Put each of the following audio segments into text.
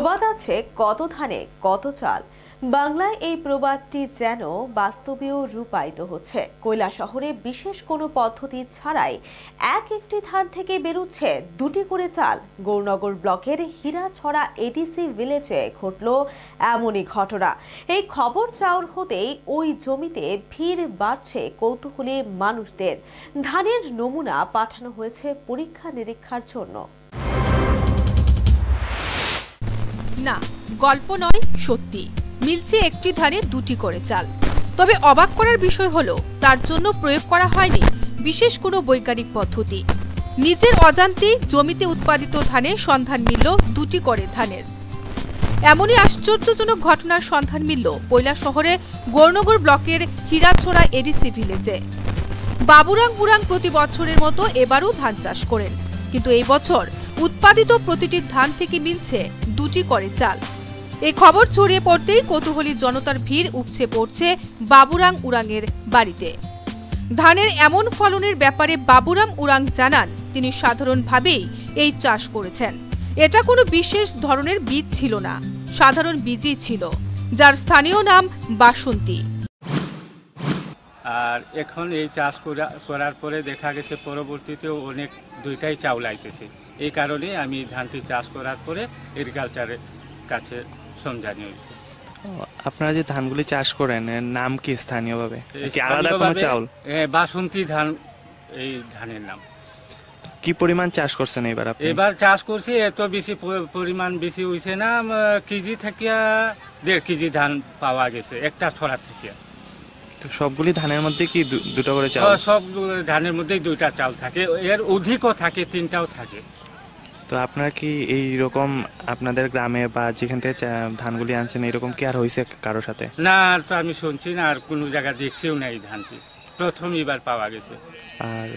প্রবাদ আছে কত ধানে কত চাল। বাংলায় এই প্রবাদটি যেন বাস্তবেও রূপায়িত হচ্ছে। কৈলাসহরে বিশেষ কোনো পদ্ধতি ছাড়াই একটি ধান থেকে বেরোচ্ছে দুটি করে চাল। গৌরনগর ব্লকের হীরাছড়া এডিসি ভিলেজে ঘটল এমনই ঘটনা। এই খবর চাউর হতেই ওই জমিতে ভিড় বাড়ছে কৌতূহলী মানুষদের। ধানের নমুনা পাঠানো হয়েছে পরীক্ষা নিরীক্ষার জন্য। না, গল্প নয়, সত্যি মিলছে একটি ধানে দুটি করে চাল। তবে অবাক করার বিষয় হলো তার জন্য প্রয়োগ করা হয়নি বিশেষ কোনো বৈজ্ঞানিক পদ্ধতি। নিজের অজান্তেই জমিতে উৎপাদিত ধানে সন্ধান মিলল দুটি করে ধানের। এমনই আশ্চর্যজনক ঘটনার সন্ধান মিলল কৈলাসহরে গৌরনগর ব্লকের হীরাছড়া এডিসি ভিলেজে। বাবুরাং উরাং প্রতি বছরের মতো এবারও ধান চাষ করেন, কিন্তু এই বছর উৎপাদিত প্রতিটি ধান থেকে মিলছে দুটি করে চাল। এই খবর ছড়িয়ে পড়তেই কৌতূহলী জনতার ভিড় উপচে পড়ছে বাবুরাং উরাংয়ের বাড়িতে। ধানের এমন ফলনের ব্যাপারে বাবুরাম উরাং জানান, তিনি সাধারণভাবেই এই চাষ করেছেন। এটা কোনো বিশেষ ধরনের বীজ ছিল না, সাধারণ বীজই ছিল, যার স্থানীয় নাম বাসন্তী। আর এখন এই চাষ করার পরে দেখা গেছে পরবর্তীতেও অনেক দুইটাই চাউল আইতেছে। এই কারণে আমি ধানটি চাষ করার পরে এগ্রিকালচারের কাছে সন্ধানী হয়েছে। আপনারা যে ধানগুলি চাষ করেন এর নাম কি স্থানীয়ভাবে? আলাদা কোনো চাউল? বাসন্তী ধান এই ধানের নাম। কি পরিমাণ চাষ করছেন এবার আপনি? এবার চাষ করছি, এত বেশি পরিমাণ বেশি হইছে না, কেজি থেকে 1.5 কেজি ধান পাওয়া গেছে একটা ছড়া থেকে। সবগুলি ধানের মধ্যে কি দুটো করে চাল? সব ধানের মধ্যেই দুইটা চাল থাকে, এর অধিকও থাকে, 3টাও থাকে। তো আপনারা কি এই রকম আপনাদের গ্রামে বা যেখান থেকে ধানগুলি আনছেন এরকম কি আর হয়েছে কারোর সাথে? না, আর তো আমি শুনছি না, আর কোনো জায়গা দেখছিও না। এই ধানটি প্রথম এবার পাওয়া গেছে। আর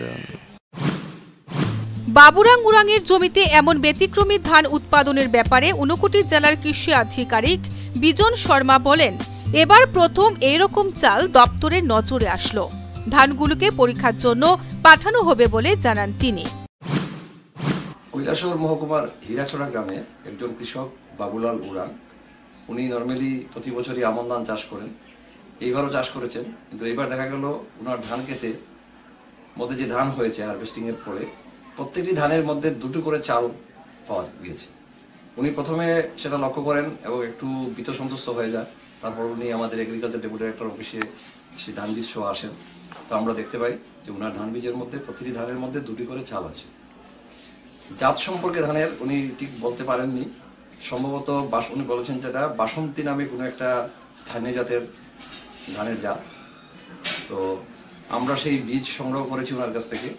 বাবুরাং উরাংয়ের জমিতে এমন ব্যতিক্রমী ধান উৎপাদনের ব্যাপারে ঊনকোটি জেলার কৃষি আধিকারিক বিজন শর্মা বলেন, এবার প্রথম এইরকম চাল দপ্তরের নজরে আসলো। ধানগুলোকে পরীক্ষার জন্য পাঠানো হবে বলে জানান তিনি। কৈলাসহর মহকুমার হীরাছড়া গ্রামে একজন কৃষক বাবুলাল উরাং, উনি নর্মালি প্রতি বছরই আমন ধান চাষ করেন। এইবারও চাষ করেছেন, কিন্তু এইবার দেখা গেল ওনার ধান ক্ষেতে মধ্যে যে ধান হয়েছে হারভেস্টিং এর পরে প্রত্যেকটি ধানের মধ্যে দুটো করে চাল পাওয়া গিয়েছে। উনি প্রথমে সেটা লক্ষ্য করেন এবং একটু ভীত সন্তুষ্ট হয়ে যান। তারপর উনি আমাদের এগ্রিকালচার ডেপুটি ডাইরেক্টর অফিসে সেই ধান বীজ সহ আসেন। তো আমরা দেখতে পাই যে ওনার ধান বীজের মধ্যে প্রতিটি ধানের মধ্যে দুটি করে চাল আছে। জাত সম্পর্কে ধানের উনি ঠিক বলতে পারেননি, সম্ভবত উনি বলেছেন যেটা বাসন্তী নামে কোনো একটা স্থানীয় জাতের ধানের জাত। তো আমরা সেই বীজ সংগ্রহ করেছি ওনার কাছ থেকে।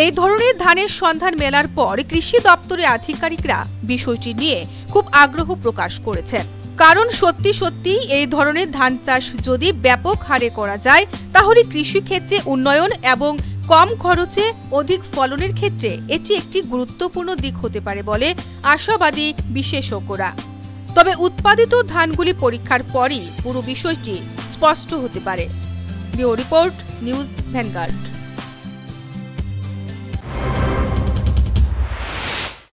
এই ধরনের ধানের সন্ধান মেলার পর কৃষি দপ্তরের আধিকারিকরা বিষয়টি নিয়ে খুব আগ্রহ প্রকাশ করেছেন। কারণ সত্যি সত্যি এই ধরনের ধান চাষ যদি ব্যাপক হারে করা যায় তাহলে কৃষি ক্ষেত্রে উন্নয়ন এবং কম খরচে অধিক ফলনের ক্ষেত্রে এটি একটি গুরুত্বপূর্ণ দিক হতে পারে বলে আশাবাদী বিশেষজ্ঞরা। তবে উৎপাদিত ধানগুলি পরীক্ষার পরই পুরো বিষয়টি স্পষ্ট হতে পারে। Bureau report, news vanguard.